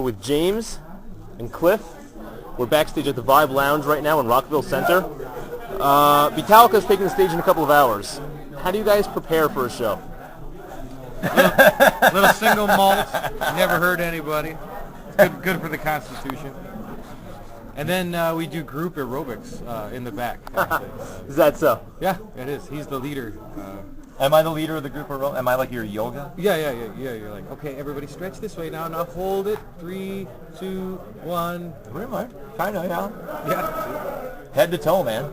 with James and Cliff. We're backstage at the Vibe Lounge right now in Rockville Center. Beatallica is taking the stage in a couple of hours. How do you guys prepare for a show? Little single malt. Never hurt anybody. It's good for the constitution. And then we do group aerobics in the back. Is that so? Yeah, it is. He's the leader. Am I the leader of the group aerobics? Am I like your yoga? Yeah. You're like, okay, everybody stretch this way now. Now hold it. 3, 2, 1. Pretty much. Kind of, yeah. Yeah. Head to toe, man.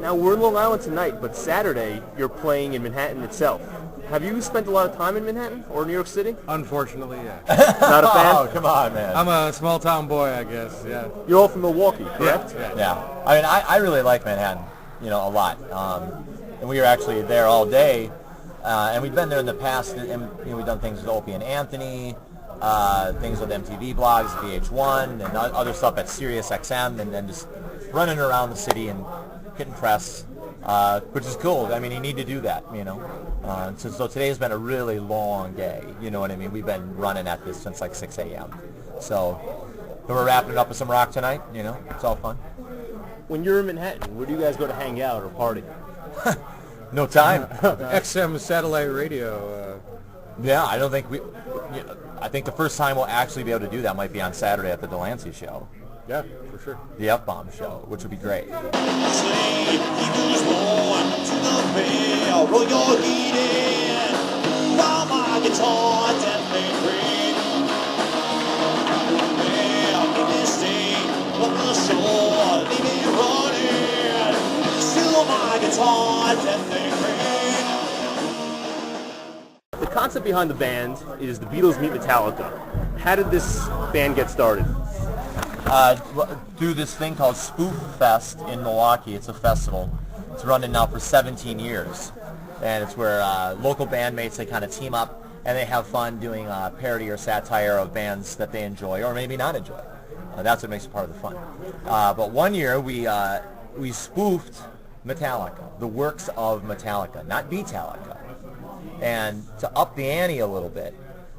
Now, we're in Long Island tonight, but Saturday you're playing in Manhattan itself. Have you spent a lot of time in Manhattan or New York City? Unfortunately, yeah. Not a fan? Oh, come on, man. I'm a small town boy, I guess. Yeah. You're all from Milwaukee, correct? Yeah. I mean, I really like Manhattan, a lot. And we were actually there all day, and we've been there in the past, and we've done things with Opie and Anthony, things with MTV blogs, VH1, and other stuff at Sirius XM, and then just running around the city and getting press, which is cool. I mean, you need to do that, So today's been a really long day, you know what I mean? We've been running at this since like 6 a.m. So we're wrapping it up with some rock tonight, It's all fun. When you're in Manhattan, where do you guys go to hang out or party? No time. XM satellite radio. Yeah, I don't think I think the first time we'll actually be able to do that might be on Saturday at the Delancey show. Yeah, for sure. The F-Bomb show, which would be great. The concept behind the band is the Beatles meet Metallica. How did this band get started? Through this thing called Spoof Fest in Milwaukee. It's a festival. It's running now for 17 years. And it's where local bandmates, they kind of team up and they have fun doing parody or satire of bands that they enjoy or maybe not enjoy. That's what makes it part of the fun. But one year we spoofed Metallica, the works of Metallica, not Beatallica. And to up the ante a little bit,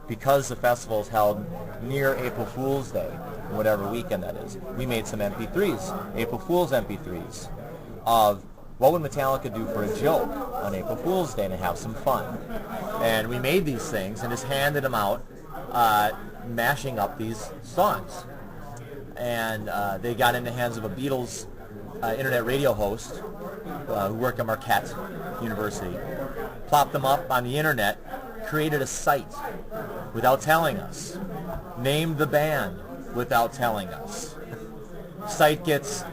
because the festival is held near April Fool's Day, whatever weekend that is, we made some MP3s, April Fool's MP3s, of what would Metallica do for a joke on April Fool's Day and have some fun. And we made these things and just handed them out, mashing up these songs. And they got in the hands of a Beatles internet radio host who worked at Marquette University, plopped them up on the internet, created a site without telling us, named the band without telling us. Site gets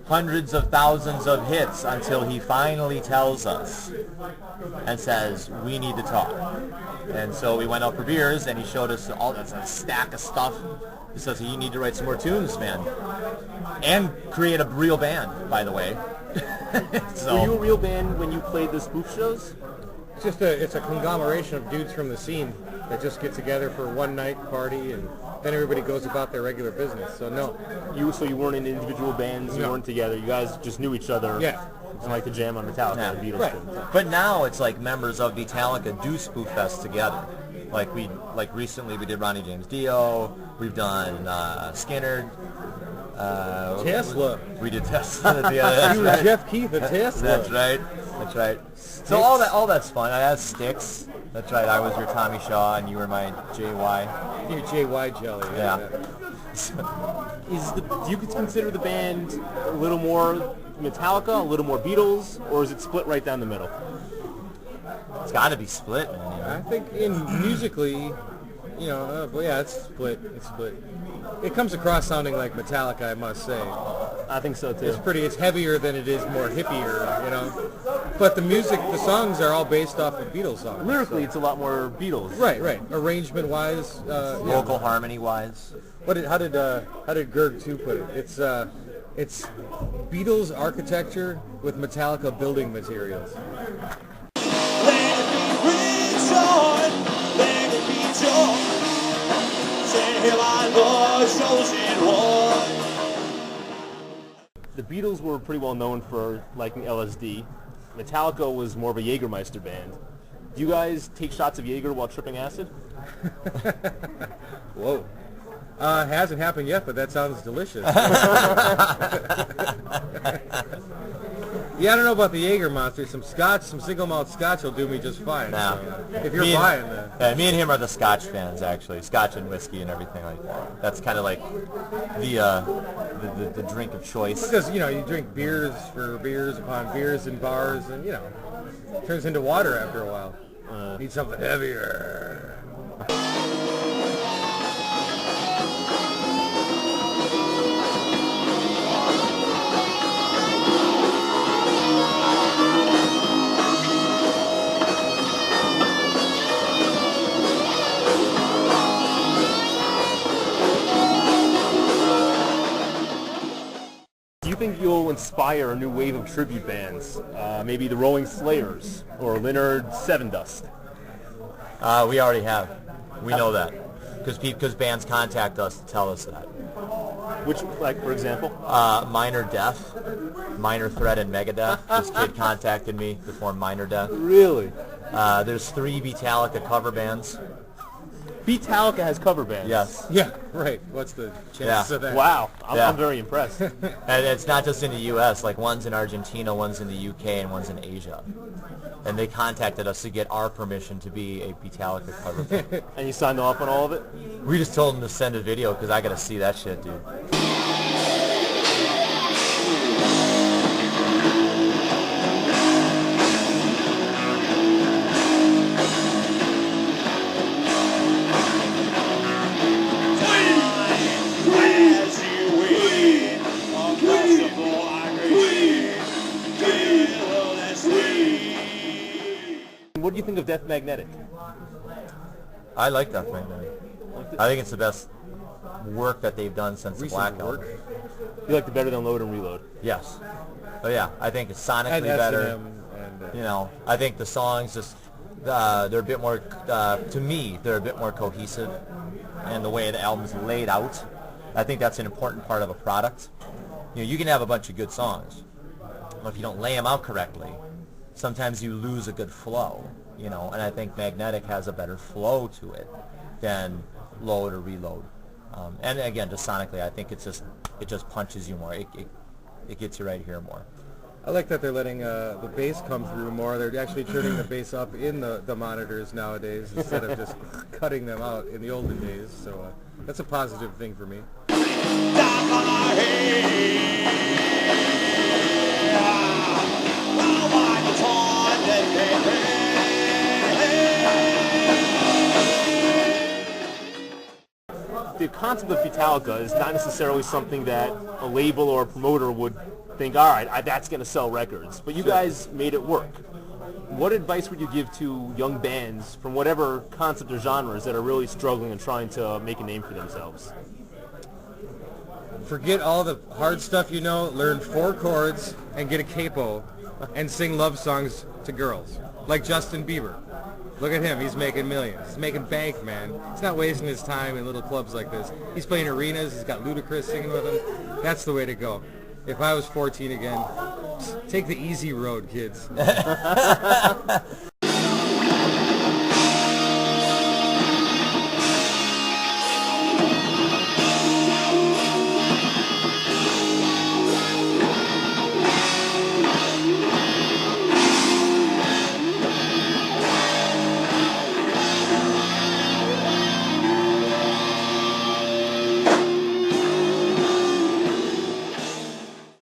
hundreds of thousands of hits until he finally tells us and says, we need to talk. And so we went out for beers and he showed us all that stack of stuff. He says, you need to write some more tunes, man. And create a real band, by the way. So, were you a real band when you played the spoof shows? It's a conglomeration of dudes from the scene that just get together for one night party and then everybody goes about their regular business. So no. So you weren't in individual bands, you weren't together, you guys just knew each other. Yeah. And like to jam on Metallica and Beatles. Right. But now it's like members of Beatallica do Spoof Fest together. Like recently we did Ronnie James Dio, we've done Skinner, Tesla. We did Tesla. That's you right. and Jeff Keith at Tesla. That's right. So all that's fun. I had Styx. That's right. I was your Tommy Shaw and you were my JY. You're JY Jelly. Yeah. Do you consider the band a little more Metallica, a little more Beatles, or is it split right down the middle? It's got to be split, man. I think musically, it's split. It's split. It comes across sounding like Metallica, I must say. I think so too. It's heavier than it is more hippier, But the songs are all based off of Beatles songs. Lyrically, it's a lot more Beatles. Right. Arrangement-wise, vocal harmony-wise. How did Gerg 2 put it? It's Beatles architecture with Metallica building materials. The Beatles were pretty well known for liking LSD. Metallica was more of a Jägermeister band. Do you guys take shots of Jaeger while tripping acid? Whoa. Hasn't happened yet, but that sounds delicious. Yeah, I don't know about the Jaeger monster. Some scotch, some single malt scotch will do me just fine. Nah. So, if you're buying that. Yeah, me and him are the scotch fans, actually. Scotch and whiskey and everything like that. That's kind of like the drink of choice. Because, you drink beers for beers upon beers in bars, and, it turns into water after a while. Need something heavier. Do you think you'll inspire a new wave of tribute bands? Maybe the Rolling Slayers or Leonard Sevendust? We already have. We know that. Because bands contact us to tell us that. Which, like, for example? Minor Death, Minor Threat, and Megadeth. This kid contacted me to form Minor Death. Really? There's 3 Beatallica cover bands. Beatallica has cover bands? Yes. Yeah, right. What's the chances of that? Wow. I'm very impressed. And it's not just in the U.S. Like, one's in Argentina, one's in the U.K., and one's in Asia. And they contacted us to get our permission to be a Beatallica cover band. And you signed off on all of it? We just told them to send a video because I got to see that shit, dude. What do you think of Death Magnetic? I like Death Magnetic. I think it's the best work that they've done since the Black Album. You like the Better Than Load and Reload? Yes. Oh yeah, I think it's sonically And better. and, I think the songs just they're a bit more to me they're a bit more cohesive, and the way the album's laid out, I think that's an important part of a product. You can have a bunch of good songs, but if you don't lay them out correctly, sometimes you lose a good flow. And I think Magnetic has a better flow to it than Load or Reload. And again, just sonically, I think it just punches you more. It gets you right here more. I like that they're letting the bass come through more. They're actually turning the bass up in the monitors nowadays instead of just cutting them out in the olden days. So that's a positive thing for me. The concept of Beatallica is not necessarily something that a label or a promoter would think, all right, that's going to sell records. But you guys made it work. What advice would you give to young bands from whatever concept or genres that are really struggling and trying to make a name for themselves? Forget all the hard stuff learn 4 chords and get a capo and sing love songs to girls. Like Justin Bieber. Look at him. He's making millions. He's making bank, man. He's not wasting his time in little clubs like this. He's playing arenas. He's got Ludacris singing with him. That's the way to go. If I was 14 again, take the easy road, kids.